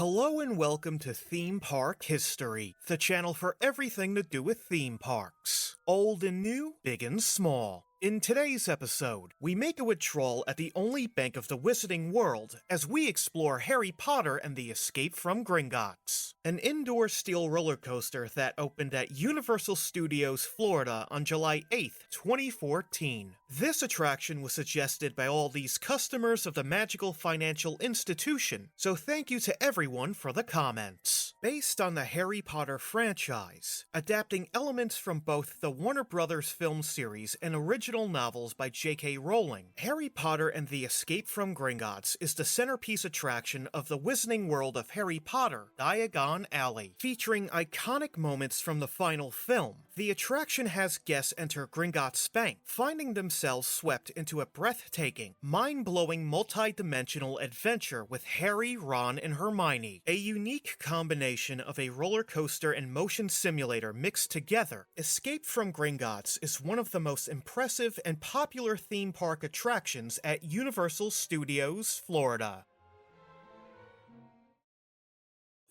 Hello and welcome to Theme Park History, the channel for everything to do with theme parks. Old and new, big and small. In today's episode, we make a withdrawal at the only bank of the Wizarding World as we explore Harry Potter and the Escape from Gringotts, an indoor steel roller coaster that opened at Universal Studios Florida on July 8th, 2014. This attraction was suggested by all these customers of the magical financial institution, so thank you to everyone for the comments. Based on the Harry Potter franchise, adapting elements from both the Warner Brothers film series and original novels by J.K. Rowling, Harry Potter and the Escape from Gringotts is the centerpiece attraction of the Wizarding World of Harry Potter, Diagon Alley. Featuring iconic moments from the final film, the attraction has guests enter Gringotts Bank, finding themselves swept into a breathtaking, mind-blowing multi-dimensional adventure with Harry, Ron, and Hermione. A unique combination of a roller coaster and motion simulator mixed together, Escape from Gringotts is one of the most impressive and popular theme park attractions at Universal Studios Florida.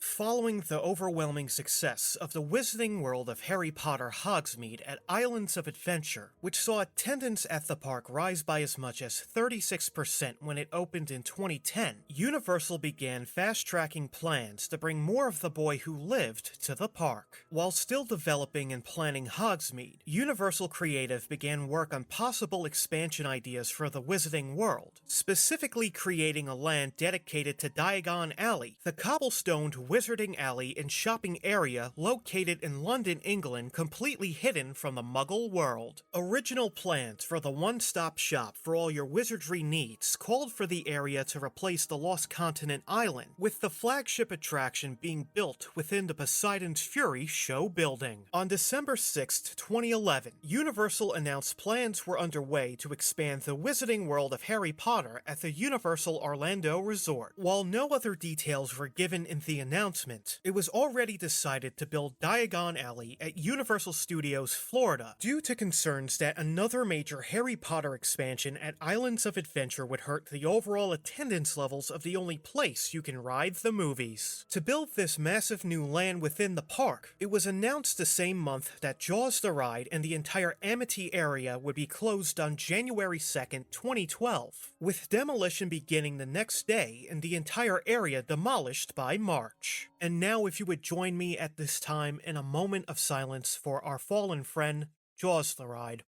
Following the overwhelming success of the Wizarding World of Harry Potter Hogsmeade at Islands of Adventure, which saw attendance at the park rise by as much as 36% when it opened in 2010, Universal began fast-tracking plans to bring more of The Boy Who Lived to the park. While still developing and planning Hogsmeade, Universal Creative began work on possible expansion ideas for the Wizarding World, specifically creating a land dedicated to Diagon Alley, the cobblestoned Wizarding Alley and shopping area located in London, England, completely hidden from the Muggle world. Original plans for the one-stop shop for all your wizardry needs called for the area to replace the Lost Continent Island, with the flagship attraction being built within the Poseidon's Fury show building. On December 6, 2011, Universal announced plans were underway to expand the Wizarding World of Harry Potter at the Universal Orlando Resort. While no other details were given in the announcement, it was already decided to build Diagon Alley at Universal Studios Florida due to concerns that another major Harry Potter expansion at Islands of Adventure would hurt the overall attendance levels of the only place you can ride the movies. To build this massive new land within the park, it was announced the same month that Jaws the Ride and the entire Amity area would be closed on January 2nd, 2012, with demolition beginning the next day and the entire area demolished by March. And now if you would join me at this time in a moment of silence for our fallen friend, Jaws the Ride.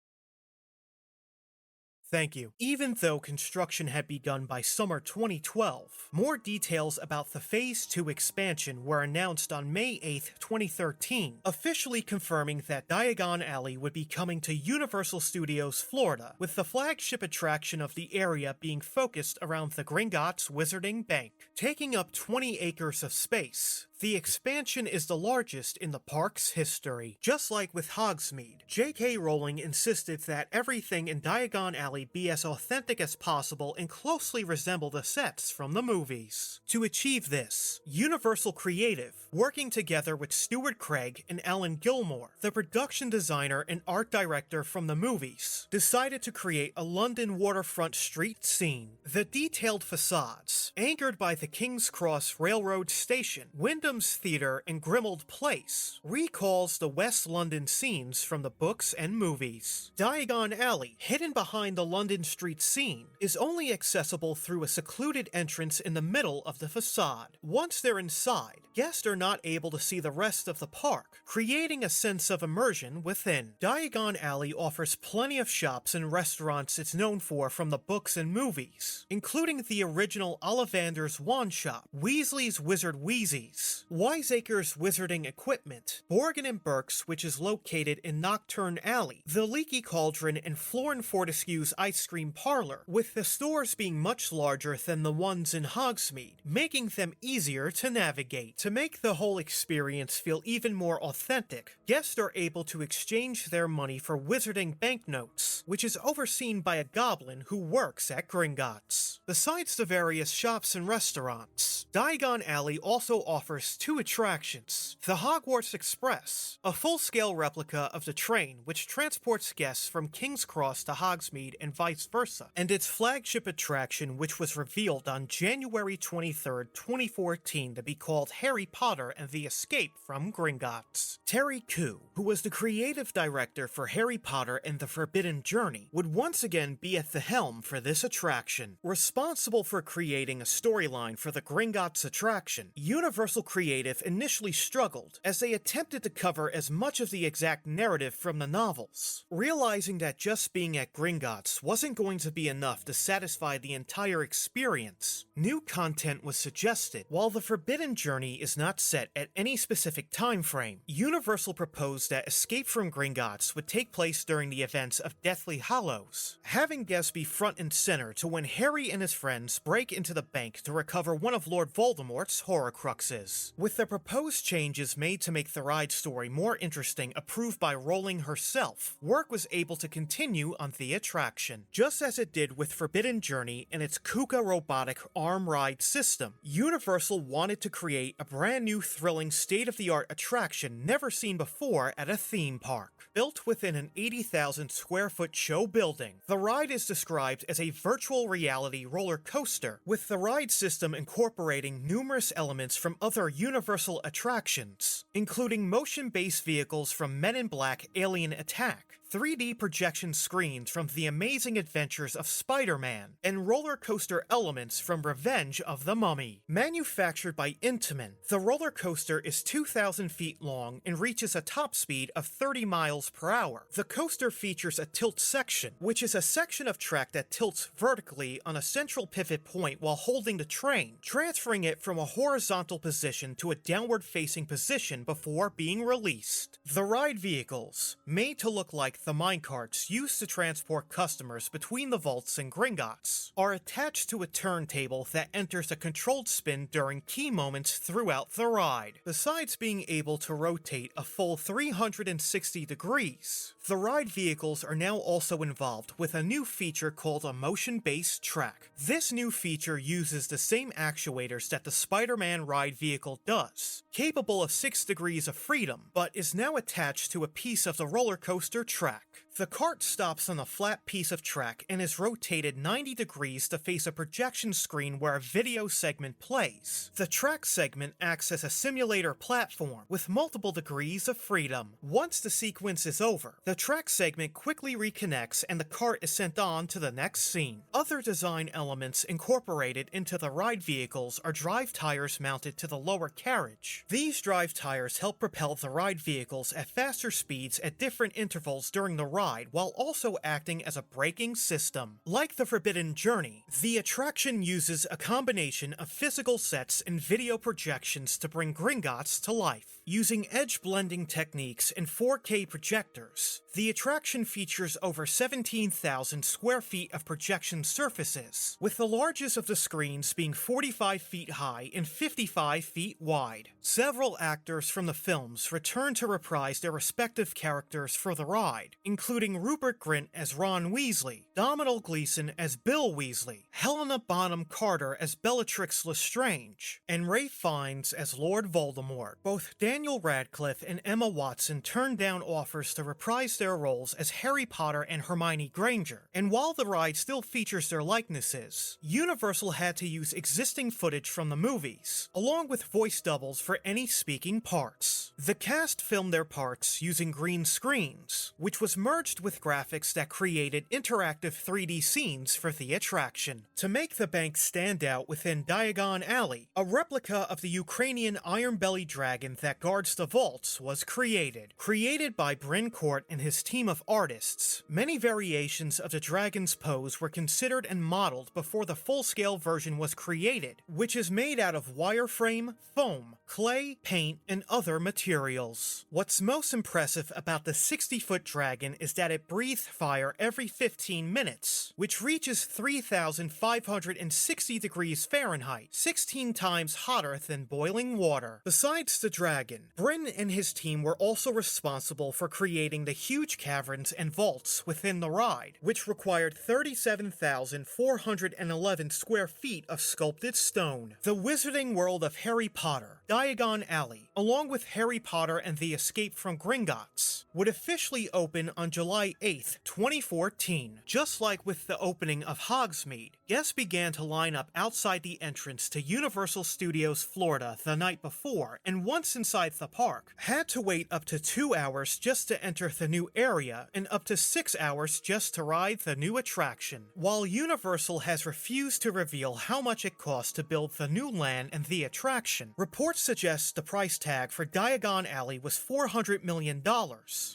Thank you. Even though construction had begun by summer 2012, more details about the Phase 2 expansion were announced on May 8, 2013, officially confirming that Diagon Alley would be coming to Universal Studios Florida, with the flagship attraction of the area being focused around the Gringotts Wizarding Bank. Taking up 20 acres of space, the expansion is the largest in the park's history. Just like with Hogsmeade, J.K. Rowling insisted that everything in Diagon Alley be as authentic as possible and closely resemble the sets from the movies. To achieve this, Universal Creative, working together with Stuart Craig and Alan Gilmore, the production designer and art director from the movies, decided to create a London waterfront street scene. The detailed facades, anchored by the King's Cross Railroad Station, Wyndham's Theatre, and Grimmauld Place, recalls the West London scenes from the books and movies. Diagon Alley, hidden behind the London street scene, is only accessible through a secluded entrance in the middle of the facade. Once they're inside, guests are not able to see the rest of the park, creating a sense of immersion within. Diagon Alley offers plenty of shops and restaurants it's known for from the books and movies, including the original Ollivander's Wand Shop, Weasley's Wizard Wheezy's, Wiseacre's Wizarding Equipment, Borgin and Burke's, which is located in Nocturne Alley, the Leaky Cauldron, and Florin Fortescue's Ice Cream Parlor, with the stores being much larger than the ones in Hogsmeade, making them easier to navigate. To make the whole experience feel even more authentic, guests are able to exchange their money for Wizarding banknotes, which is overseen by a goblin who works at Gringotts. Besides the various shops and restaurants, Diagon Alley also offers access two attractions: the Hogwarts Express, a full-scale replica of the train which transports guests from King's Cross to Hogsmeade and vice versa, and its flagship attraction which was revealed on January 23, 2014 to be called Harry Potter and the Escape from Gringotts. Terry Koo, who was the creative director for Harry Potter and the Forbidden Journey, would once again be at the helm for this attraction. Responsible for creating a storyline for the Gringotts attraction, Universal Creative initially struggled as they attempted to cover as much of the exact narrative from the novels. Realizing that just being at Gringotts wasn't going to be enough to satisfy the entire experience, new content was suggested. While the Forbidden Journey is not set at any specific time frame, Universal proposed that Escape from Gringotts would take place during the events of Deathly Hallows, having guests be front and center to when Harry and his friends break into the bank to recover one of Lord Voldemort's Horcruxes. With the proposed changes made to make the ride story more interesting approved by Rowling herself, work was able to continue on the attraction. Just as it did with Forbidden Journey and its KUKA robotic arm ride system, Universal wanted to create a brand new thrilling state-of-the-art attraction never seen before at a theme park. Built within an 80,000 square foot show building, the ride is described as a virtual reality roller coaster, with the ride system incorporating numerous elements from other Universal attractions, including motion-based vehicles from Men in Black: Alien Attack, 3D projection screens from The Amazing Adventures of Spider-Man, and roller coaster elements from Revenge of the Mummy. Manufactured by Intamin, the roller coaster is 2,000 feet long and reaches a top speed of 30 miles per hour. The coaster features a tilt section, which is a section of track that tilts vertically on a central pivot point while holding the train, transferring it from a horizontal position to a downward-facing position before being released. The ride vehicles, made to look like the minecarts used to transport customers between the vaults and Gringotts, are attached to a turntable that enters a controlled spin during key moments throughout the ride. Besides being able to rotate a full 360 degrees, the ride vehicles are now also involved with a new feature called a motion-based track. This new feature uses the same actuators that the Spider-Man ride vehicle does, capable of 6 degrees of freedom, but is now attached to a piece of the roller coaster track. The cart stops on a flat piece of track and is rotated 90 degrees to face a projection screen where a video segment plays. The track segment acts as a simulator platform with multiple degrees of freedom. Once the sequence is over, the track segment quickly reconnects and the cart is sent on to the next scene. Other design elements incorporated into the ride vehicles are drive tires mounted to the lower carriage. These drive tires help propel the ride vehicles at faster speeds at different intervals during the ride, while also acting as a braking system. Like the Forbidden Journey, the attraction uses a combination of physical sets and video projections to bring Gringotts to life. Using edge blending techniques and 4K projectors, the attraction features over 17,000 square feet of projection surfaces, with the largest of the screens being 45 feet high and 55 feet wide. Several actors from the films return to reprise their respective characters for the ride, including Rupert Grint as Ron Weasley, Domhnall Gleeson as Bill Weasley, Helena Bonham Carter as Bellatrix Lestrange, and Ralph Fiennes as Lord Voldemort. Both Daniel Radcliffe and Emma Watson turned down offers to reprise their roles as Harry Potter and Hermione Granger, and while the ride still features their likenesses, Universal had to use existing footage from the movies, along with voice doubles for any speaking parts. The cast filmed their parts using green screens, which was merged with graphics that created interactive 3D scenes for the attraction. To make the bank stand out within Diagon Alley, a replica of the Ukrainian iron-bellied dragon that guards the vaults was created. Created by Bryn Court and his team of artists, many variations of the dragon's pose were considered and modeled before the full-scale version was created, which is made out of wireframe, foam, clay, paint, and other materials. materials. What's most impressive about the 60-foot dragon is that it breathes fire every 15 minutes, which reaches 3,560 degrees Fahrenheit, 16 times hotter than boiling water. Besides the dragon, Bryn and his team were also responsible for creating the huge caverns and vaults within the ride, which required 37,411 square feet of sculpted stone. The Wizarding World of Harry Potter, Diagon Alley, along with Harry Potter and the Escape from Gringotts, would officially open on July 8th, 2014. Just like with the opening of Hogsmeade, guests began to line up outside the entrance to Universal Studios Florida the night before, and once inside the park, had to wait up to 2 hours just to enter the new area and up to 6 hours just to ride the new attraction. While Universal has refused to reveal how much it cost to build the new land and the attraction, reports suggest the price tag for Diagon Alley was $400 million,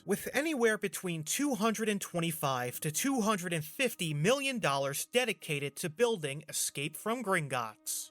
with anywhere between $225 to $250 million dedicated to building Escape from Gringotts.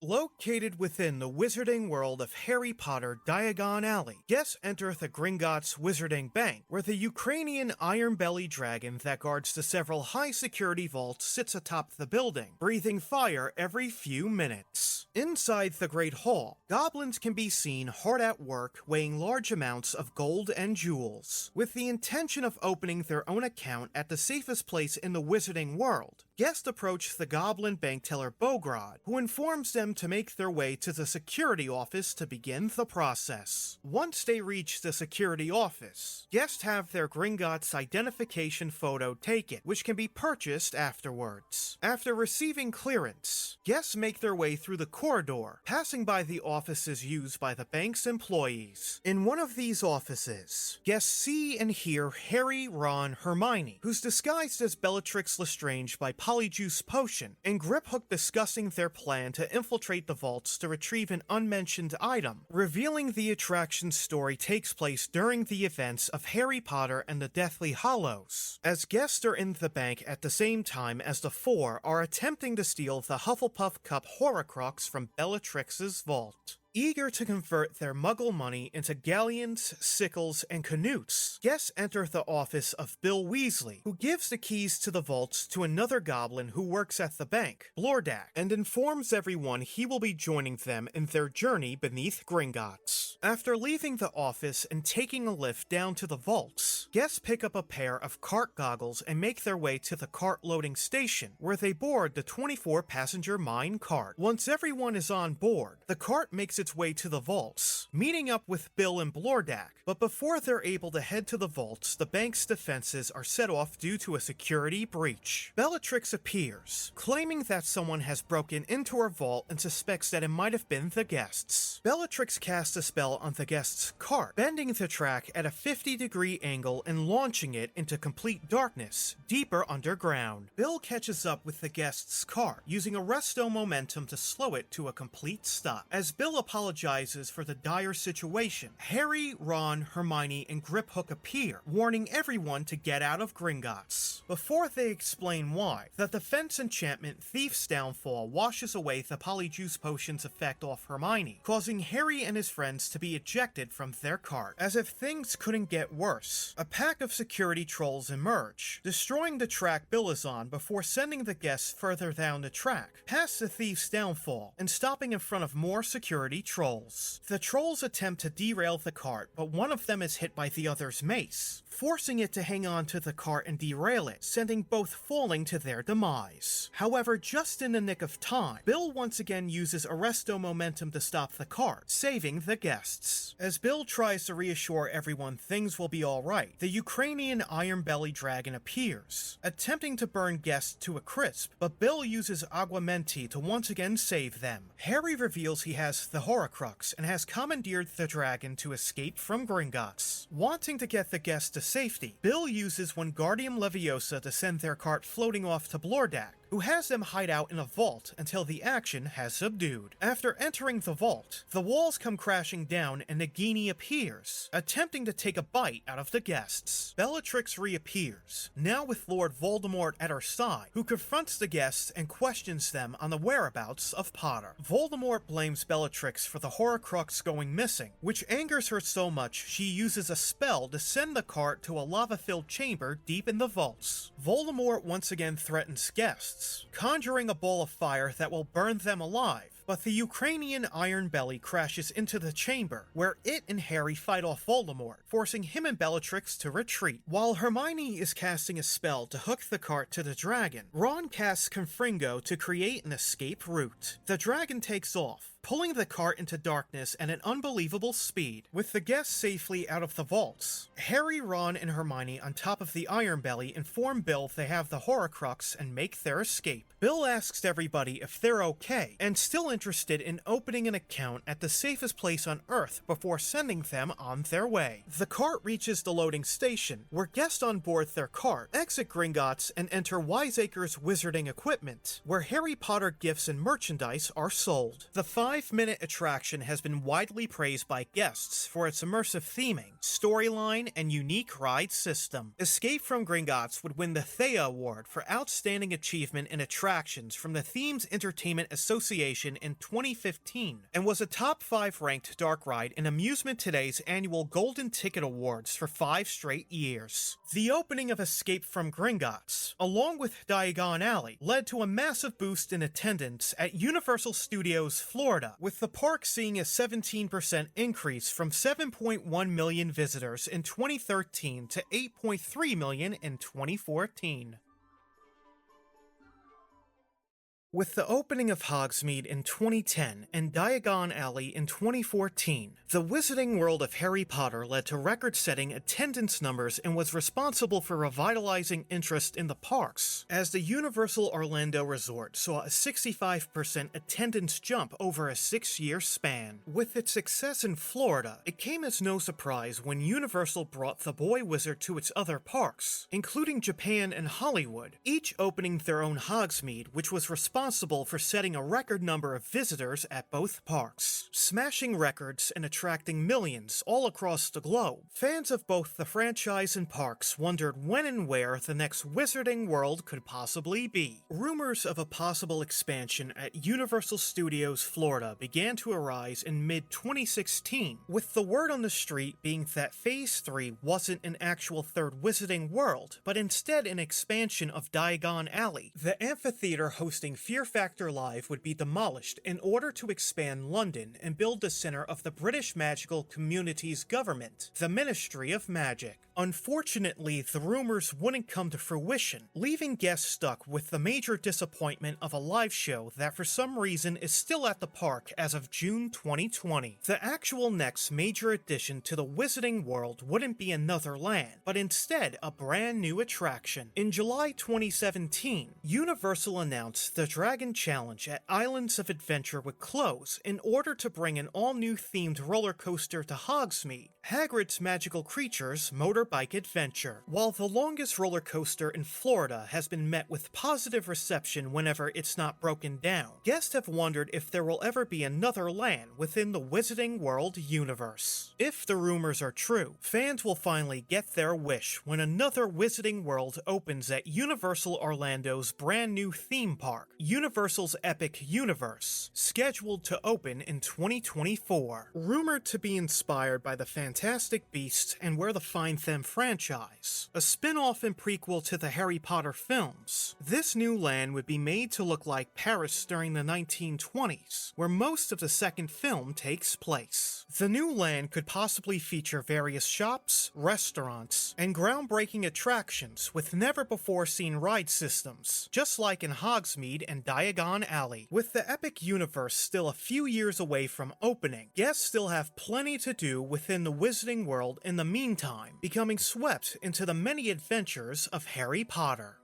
Located within the wizarding world of Harry Potter Diagon Alley, guests enter the Gringotts Wizarding Bank, where the Ukrainian iron-bellied dragon that guards the several high-security vaults sits atop the building, breathing fire every few minutes. Inside the Great Hall, goblins can be seen hard at work weighing large amounts of gold and jewels. With the intention of opening their own account at the safest place in the wizarding world, guests approach the goblin bank teller Bogrod, who informs them to make their way to the security office to begin the process. Once they reach the security office, guests have their Gringotts identification photo taken, which can be purchased afterwards. After receiving clearance, guests make their way through the corridor, passing by the offices used by the bank's employees. In one of these offices, guests see and hear Harry, Ron, Hermione, who's disguised as Bellatrix Lestrange by Polyjuice Potion, and Griphook discussing their plan to infiltrate the vaults to retrieve an unmentioned item, revealing the attraction's story takes place during the events of Harry Potter and the Deathly Hallows, as guests are in the bank at the same time as the four are attempting to steal the Hufflepuff Cup Horcrux from Bellatrix's vault. Eager to convert their muggle money into galleons, sickles, and canutes, guests enter the office of Bill Weasley, who gives the keys to the vaults to another goblin who works at the bank, Blordak, and informs everyone he will be joining them in their journey beneath Gringotts. After leaving the office and taking a lift down to the vaults, guests pick up a pair of cart goggles and make their way to the cart loading station, where they board the 24-passenger mine cart. Once everyone is on board, the cart makes its way to the vaults, meeting up with Bill and Blordak, but before they're able to head to the vaults, the bank's defenses are set off due to a security breach. Bellatrix appears, claiming that someone has broken into her vault and suspects that it might have been the guests. Bellatrix casts a spell on the guests' cart, bending the track at a 50-degree angle and launching it into complete darkness, deeper underground. Bill catches up with the guests' cart, using arresto momentum to slow it to a complete stop. As Bill apologizes for the dire situation, Harry, Ron, Hermione, and Griphook appear, warning everyone to get out of Gringotts. Before they explain why, the defense enchantment Thief's Downfall washes away the Polyjuice Potion's effect off Hermione, causing Harry and his friends to be ejected from their cart. As if things couldn't get worse, a pack of security trolls emerge, destroying the track Bill is on before sending the guests further down the track, past the Thief's Downfall, and stopping in front of more security trolls. The trolls attempt to derail the cart, but one of them is hit by the other's mace, forcing it to hang on to the cart and derail it, sending both falling to their demise. However, just in the nick of time, Bill once again uses arresto momentum to stop the cart, saving the guests. As Bill tries to reassure everyone things will be alright, the Ukrainian iron-bellied dragon appears, attempting to burn guests to a crisp, but Bill uses Aguamenti to once again save them. Harry reveals he has the Horcrux and has commandeered the dragon to escape from Gringotts. Wanting to get the guests to safety, Bill uses Wingardium Leviosa to send their cart floating off to Blordak, who has them hide out in a vault until the action has subdued. After entering the vault, the walls come crashing down and Nagini appears, attempting to take a bite out of the guests. Bellatrix reappears, now with Lord Voldemort at her side, who confronts the guests and questions them on the whereabouts of Potter. Voldemort blames Bellatrix for the Horcrux going missing, which angers her so much she uses a spell to send the cart to a lava-filled chamber deep in the vaults. Voldemort once again threatens guests, conjuring a ball of fire that will burn them alive. But the Ukrainian Iron Belly crashes into the chamber, where it and Harry fight off Voldemort, forcing him and Bellatrix to retreat. While Hermione is casting a spell to hook the cart to the dragon, Ron casts Confringo to create an escape route. The dragon takes off, pulling the cart into darkness at an unbelievable speed. With the guests safely out of the vaults, Harry, Ron, and Hermione on top of the Iron Belly inform Bill they have the Horcrux and make their escape. Bill asks everybody if they're okay, and still interested in opening an account at the safest place on Earth before sending them on their way. The cart reaches the loading station, where guests on board their cart exit Gringotts and enter Wiseacre's Wizarding Equipment, where Harry Potter gifts and merchandise are sold. The 5-minute attraction has been widely praised by guests for its immersive theming, storyline, and unique ride system. Escape from Gringotts would win the Thea Award for Outstanding Achievement in Attractions from the Themes Entertainment Association in 2015, and was a top 5 ranked dark ride in Amusement Today's annual Golden Ticket Awards for 5 straight years. The opening of Escape from Gringotts, along with Diagon Alley, led to a massive boost in attendance at Universal Studios Florida, with the park seeing a 17% increase from 7.1 million visitors in 2013 to 8.3 million in 2014. With the opening of Hogsmeade in 2010 and Diagon Alley in 2014, the Wizarding World of Harry Potter led to record-setting attendance numbers and was responsible for revitalizing interest in the parks, as the Universal Orlando Resort saw a 65% attendance jump over a 6-year span. With its success in Florida, it came as no surprise when Universal brought the Boy Wizard to its other parks, including Japan and Hollywood, each opening their own Hogsmeade, which was responsible for setting a record number of visitors at both parks, smashing records and attracting millions all across the globe. Fans of both the franchise and parks wondered when and where the next Wizarding World could possibly be. Rumors of a possible expansion at Universal Studios Florida began to arise in mid-2016, with the word on the street being that Phase 3 wasn't an actual third Wizarding World, but instead an expansion of Diagon Alley. The amphitheater hosting Fear Factor Live would be demolished in order to expand London and build the center of the British magical community's government, the Ministry of Magic. Unfortunately, the rumors wouldn't come to fruition, leaving guests stuck with the major disappointment of a live show that for some reason is still at the park as of June 2020. The actual next major addition to the Wizarding World wouldn't be another land, but instead a brand new attraction. In July 2017, Universal announced the Dragon Challenge at Islands of Adventure would close in order to bring an all-new themed roller coaster to Hogsmeade, Hagrid's Magical Creatures Motorbike Adventure. While the longest roller coaster in Florida has been met with positive reception whenever it's not broken down, guests have wondered if there will ever be another land within the Wizarding World universe. If the rumors are true, fans will finally get their wish when another Wizarding World opens at Universal Orlando's brand new theme park, Universal's Epic Universe, scheduled to open in 2024. Rumored to be inspired by the Fantastic Beasts and Where to Find Them franchise, a spin-off and prequel to the Harry Potter films, this new land would be made to look like Paris during the 1920s, where most of the second film takes place. The new land could possibly feature various shops, restaurants, and groundbreaking attractions with never-before-seen ride systems, just like in Hogsmeade and Diagon Alley. With the Epic Universe still a few years away from opening, guests still have plenty to do within the Wizarding World in the meantime, becoming swept into the many adventures of Harry Potter.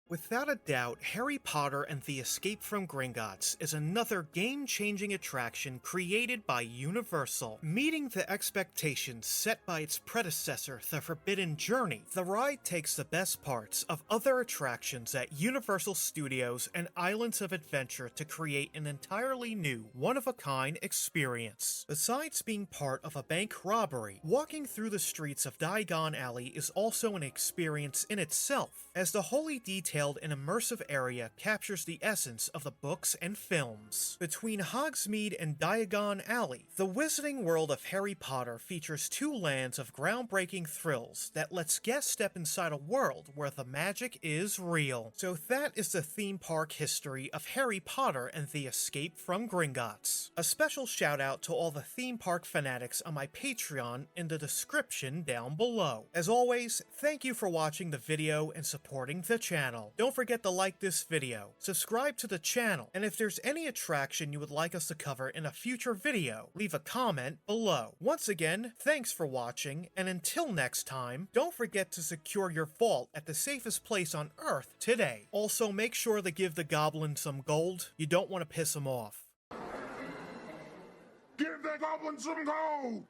Without a doubt, Harry Potter and the Escape from Gringotts is another game-changing attraction created by Universal. Meeting the expectations set by its predecessor, The Forbidden Journey, the ride takes the best parts of other attractions at Universal Studios and Islands of Adventure to create an entirely new, one-of-a-kind experience. Besides being part of a bank robbery, walking through the streets of Diagon Alley is also an experience in itself, as the wholly detailed and immersive area captures the essence of the books and films. Between Hogsmeade and Diagon Alley, the Wizarding World of Harry Potter features two lands of groundbreaking thrills that lets guests step inside a world where the magic is real. So that is the theme park history of Harry Potter and the Escape from Gringotts. A special shout out to all the theme park fanatics on my Patreon in the description down below. As always, thank you for watching the video and supporting the channel. Don't forget to like this video, subscribe to the channel, and if there's any attraction you would like us to cover in a future video, leave a comment below. Once again, thanks for watching, and until next time, don't forget to secure your vault at the safest place on Earth today. Also, make sure to give the goblin some gold. You don't want to piss him off. Give the goblin some gold!